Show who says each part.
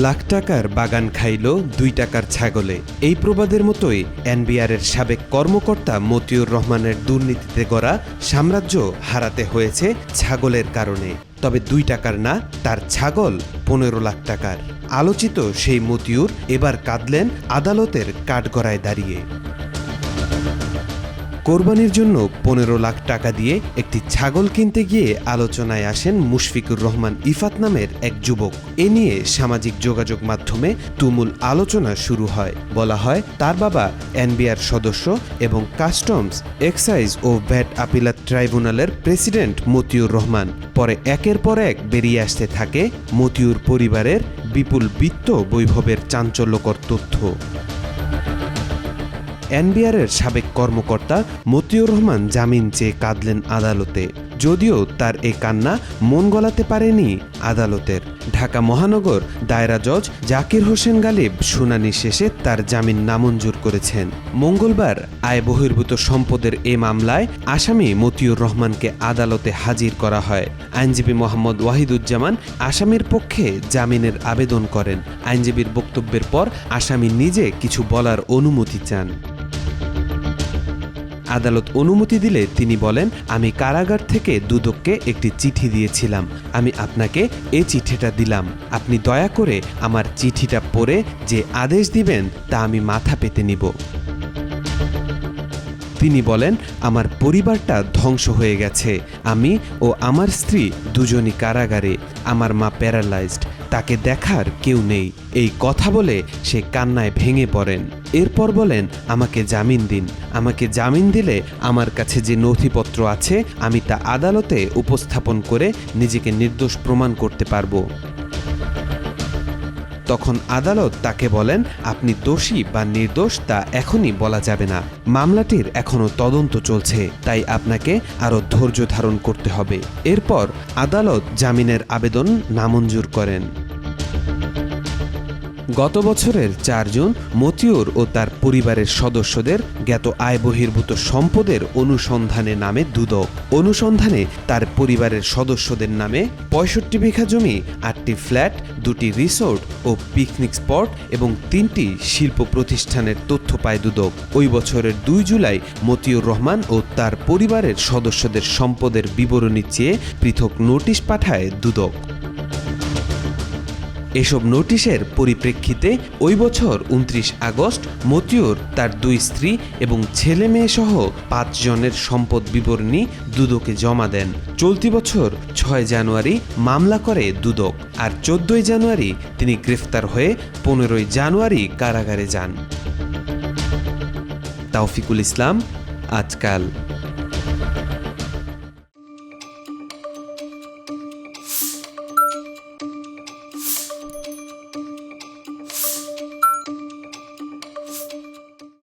Speaker 1: লাখ টাকার বাগান খাইল ২ টাকার ছাগলে। এই প্রবাদের মতোই এনবিআরের সাবেক কর্মকর্তা মতিউর রহমানের দুর্নীতিতে গড়া সাম্রাজ্য হারাতে হয়েছে ছাগলের কারণে। তবে ২ টাকার না, তার ছাগল ১৫ লাখ টাকার। আলোচিত সেই মতিউর এবার কাঁদলেন আদালতের কাঠগড়ায় দাঁড়িয়ে। কোরবানির জন্য ১৫ লাখ টাকা দিয়ে একটি ছাগল কিনতে গিয়ে আলোচনায় আসেন মুশফিকুর রহমান ইফাত নামের এক যুবক। এ নিয়ে সামাজিক যোগাযোগ মাধ্যমে তুমুল আলোচনা শুরু হয়। বলা হয় তার বাবা এনবিআর সদস্য এবং কাস্টমস, এক্সাইজ ও ভ্যাট আপিলাত ট্রাইব্যুনালের প্রেসিডেন্ট মতিউর রহমান। পরে একের পর এক বেরিয়ে আসতে থাকে মতিউর পরিবারের বিপুল বিত্ত বৈভবের চাঞ্চল্যকর তথ্য। এনবিআরের সাবেক কর্মকর্তা মতিউর রহমান জামিন চেয়ে কাঁদলেন আদালতে। যদিও তার এই কান্না মন গলাতে পারেনি আদালতের। ঢাকা মহানগর দায়রা জজ জাকির হোসেন গালিব শুনানি শেষে তার জামিন নামঞ্জুর করেছেন। মঙ্গলবার আয় বহির্ভূত সম্পদের এ মামলায় আসামি মতিউর রহমানকে আদালতে হাজির করা হয়। আইনজীবী মোহাম্মদ ওয়াহিদুজ্জামান আসামির পক্ষে জামিনের আবেদন করেন। আইনজীবীর বক্তব্যের পর আসামি নিজে কিছু বলার অনুমতি চান। আদালত অনুমতি দিলে তিনি বলেন, আমি কারাগার থেকে দুদককে একটি চিঠি দিয়েছিলাম। আমি আপনাকে এই চিঠিটা দিলাম। আপনি দয়া করে আমার চিঠিটা পড়ে যে আদেশ দিবেন তা আমি মাথা পেতে নিব। তিনি বলেন, আমার পরিবারটা ধ্বংস হয়ে গেছে। আমি ও আমার স্ত্রী দুজনই কারাগারে। আমার মা প্যারালাইজড, তাকে দেখার কেউ নেই। এই কথা বলে সে কান্নায় ভেঙে পড়েন। এরপর বলেন, আমাকে জামিন দিন। আমাকে জামিন দিলে আমার কাছে যে নথিপত্র আছে আমি তা আদালতে উপস্থাপন করে নিজেকে নির্দোষ প্রমাণ করতে পারবো। তখন আদালত তাকে বলেন, আপনি দোষী বা নির্দোষ তা এখনই বলা যাবে না। মামলাটির এখনও তদন্ত চলছে, তাই আপনাকে আরও ধৈর্য ধারণ করতে হবে। এরপর আদালত জামিনের আবেদন নামঞ্জুর করেন। গত বছরের ৪ জুন মতিউর ও তার পরিবারের সদস্যদের জ্ঞাত আয় বহির্ভূত সম্পদের অনুসন্ধানে নামে দুদক। অনুসন্ধানে তার পরিবারের সদস্যদের নামে ৬৫ বিঘা জমি, ৮টি ফ্ল্যাট, ২টি রিসোর্ট ও পিকনিক স্পট এবং ৩টি শিল্প প্রতিষ্ঠানের তথ্য পায় দুদক। ওই বছরের ২ জুলাই মতিউর রহমান ও তার পরিবারের সদস্যদের সম্পদের বিবরণী চেয়ে পৃথক নোটিশ পাঠায় দুদক। এসব নোটিশের পরিপ্রেক্ষিতে ওই বছর ২৯ আগস্ট মতিউর তার ২ স্ত্রী এবং ছেলে মেয়ে সহ ৫ জনের সম্পদ বিবরণী দুদকে জমা দেন। চলতি বছর ৬ জানুয়ারি মামলা করে দুদক, আর ১৪ জানুয়ারি তিনি গ্রেফতার হয়ে ১৫ জানুয়ারি কারাগারে যান। তাওফিকুল ইসলাম, আজকাল।